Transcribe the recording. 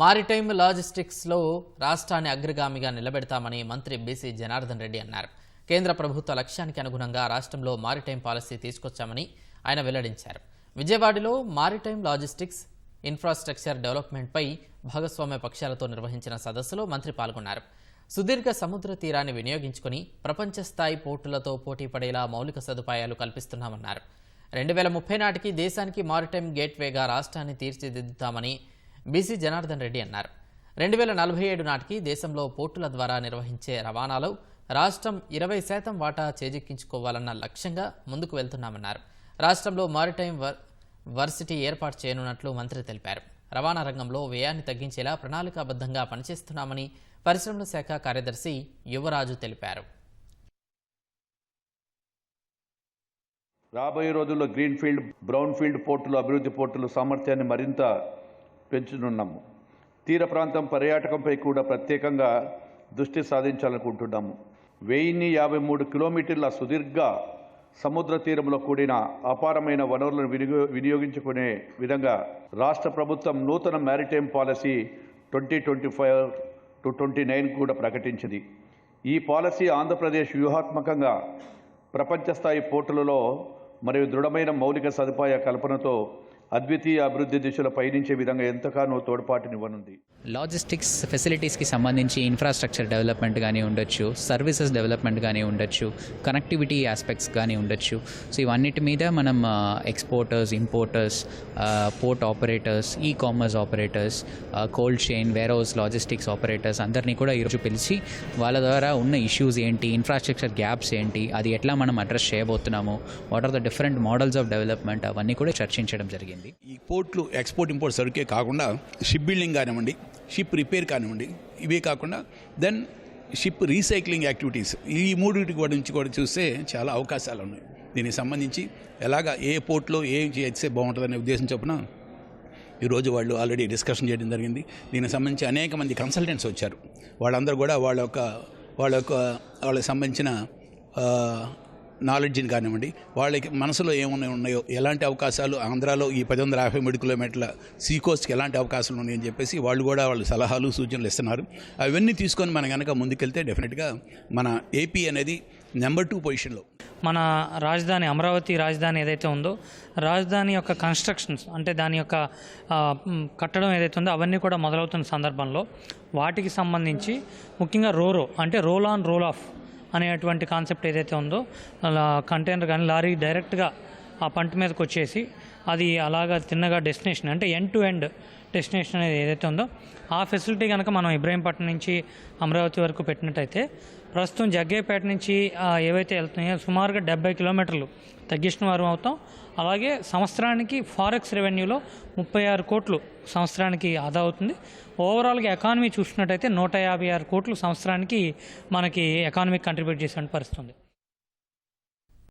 Maritime లాజిస్టిక్స్లో రాష్ట్రాన్ని అగ్రగామిగా నిలబెడతామని మంత్రి బీసీ జనార్దన్ రెడ్డి అన్నారు. కేంద్ర ప్రభుత్వ లక్ష్యానికి అనుగుణంగా రాష్ట్రంలో మారిటైమ్ పాలసీ తీసుకొచ్చామని ఆయన వెల్లడించారు. విజయవాడలో మారిటైమ్ లాజిస్టిక్స్ ఇన్ఫ్రాస్ట్రక్చర్ డెవలప్మెంట్పై భాగస్వామ్య పక్షాలతో నిర్వహించిన సదస్సులో మంత్రి పాల్గొన్నారు. సుదీర్ఘ సముద్ర తీరాన్ని వినియోగించుకుని ప్రపంచ స్థాయి పోర్టులతో పోటీ పడేలా మౌలిక సదుపాయాలు కల్పిస్తున్నామన్నారు. 2030 నాటికి దేశానికి మారిటైమ్ గేట్వేగా రాష్ట్రాన్ని తీర్చిదిద్దుతామని బీసీ జనార్దన్ రెడ్డి అన్నారు. 2047 నాటికి దేశంలో పోర్టుల ద్వారా నిర్వహించే రవాణాలో రాష్ట్రం 20% వాటా చేజిక్కించుకోవాలన్న లక్ష్యంగా ముందుకు వెళ్తున్నామన్నారు. రాష్ట్రంలో మారిటైమ్ వర్సిటీ ఏర్పాటు చేయనున్నట్లు మంత్రి తెలిపారు. రవాణా రంగంలో వ్యయాన్ని తగ్గించేలా ప్రణాళికాబద్ధంగా పనిచేస్తున్నామని పరిశ్రమల శాఖ కార్యదర్శి యువరాజు తెలిపారు. రాబోయే రోజుల్లో గ్రీన్ఫీల్డ్, బ్రౌన్ఫీల్డ్ పోర్టులు, అభివృద్ధి పోర్టుల సామర్థ్యాన్ని మరింత పెంచనున్నాము. తీర ప్రాంతం పర్యాటకంపై కూడా ప్రత్యేకంగా దృష్టి సాధించాలనుకుంటున్నాము. 1053 కిలోమీటర్ల సుదీర్ఘ సముద్ర తీరంలో కూడిన అపారమైన వనరులను వినియోగించుకునే విధంగా రాష్ట్ర ప్రభుత్వం నూతన మ్యారిటైమ్ పాలసీ 2025-29 కూడా ప్రకటించింది. ఈ పాలసీ ఆంధ్రప్రదేశ్ వ్యూహాత్మకంగా ప్రపంచ స్థాయి పోర్టులలో మరియు దృఢమైన మౌలిక సదుపాయ కల్పనతో అద్వితీయ అభివృద్ధి దిశలో పయనించే విధంగా ఎంతగానో తోడ్పాటునివ్వనుంది. లాజిస్టిక్స్ ఫెసిలిటీస్కి సంబంధించి ఇన్ఫ్రాస్ట్రక్చర్ డెవలప్మెంట్ కానీ ఉండొచ్చు, సర్వీసెస్ డెవలప్మెంట్ కానీ ఉండొచ్చు, కనెక్టివిటీ ఆస్పెక్ట్స్ కానీ ఉండొచ్చు. సో ఇవన్నిటి మీద మనం exporters, importers, port operators, e commerce operators, cold chain, warehouse logistics operators అందరినీ కూడా ఈరోజు పిలిచి వాళ్ళ ద్వారా ఉన్న ఇష్యూస్ ఏంటి, ఇన్ఫ్రాస్ట్రక్చర్ గ్యాప్స్ ఏంటి, అది ఎట్లా మనం అడ్రస్ చేయబోతున్నాము, what are the different models of development, అవన్నీ కూడా చర్చించడం జరిగింది. ఈ పోర్ట్లు ఎక్స్పోర్ట్ ఇంపోర్ట్ సరుకే కాకుండా షిప్ బిల్డింగ్ కానివ్వండి, షిప్ రిపేర్ కానివ్వండి, ఇవే కాకుండా దెన్ షిప్ రీసైక్లింగ్ యాక్టివిటీస్, ఈ మూడింటి గురించి కూడా చూస్తే చాలా అవకాశాలు ఉన్నాయి. దీనికి సంబంధించి ఎలాగా ఏ పోర్ట్లో ఏం చేస్తే బాగుంటుందనే ఉద్దేశం చొప్పున ఈరోజు వాళ్ళు ఆల్రెడీ డిస్కషన్ చేయడం జరిగింది. దీనికి సంబంధించి అనేక మంది కన్సల్టెంట్స్ వచ్చారు. వాళ్ళందరూ కూడా వాళ్ళకి సంబంధించిన నాలెడ్జ్ని కానివ్వండి, వాళ్ళకి మనసులో ఏమున్నాయో, ఎలాంటి అవకాశాలు ఆంధ్రాలో ఈ 1053 కిలోమీటర్ల సీ కోస్ట్కి ఎలాంటి అవకాశాలు ఉన్నాయని చెప్పేసి వాళ్ళు కూడా వాళ్ళు సలహాలు సూచనలు ఇస్తున్నారు. అవన్నీ తీసుకొని మనం కనుక ముందుకెళ్తే డెఫినెట్గా మన ఏపీ అనేది నెంబర్ 2 పొజిషన్లో. మన రాజధాని అమరావతి రాజధాని ఏదైతే ఉందో, రాజధాని యొక్క కన్స్ట్రక్షన్స్ అంటే దాని యొక్క కట్టడం ఏదైతే ఉందో అవన్నీ కూడా మొదలవుతున్న సందర్భంలో వాటికి సంబంధించి ముఖ్యంగా రోరో అంటే రోల్ ఆన్ రోల్ ఆఫ్ అనేటువంటి కాన్సెప్ట్ ఏదైతే ఉందో, అలా కంటైనర్ కానీ లారీ డైరెక్ట్గా ఆ పంట మీదకి వచ్చేసి అది అలాగా తిన్నగా డెస్టినేషన్ అంటే ఎండ్ టు ఎండ్ డెస్టినేషన్ అనేది ఏదైతే ఉందో ఆ ఫెసిలిటీ కనుక మనం ఇబ్రహీంపట్నం నుంచి అమరావతి వరకు పెట్టినట్టయితే ప్రస్తుతం జగ్గయ్యపేట నుంచి ఏవైతే వెళ్తున్నాయో సుమారుగా 70 కిలోమీటర్లు తగ్గించిన వారు అవుతాం. అలాగే సంవత్సరానికి ఫారెక్స్ రెవెన్యూలో 36 కోట్లు సంవత్సరానికి ఆదా అవుతుంది. ఓవరాల్గా ఎకానమీ చూసుకున్నట్టయితే 156 కోట్లు సంవత్సరానికి మనకి ఎకానమీకి కంట్రిబ్యూట్ చేసే పరిస్థితుంది.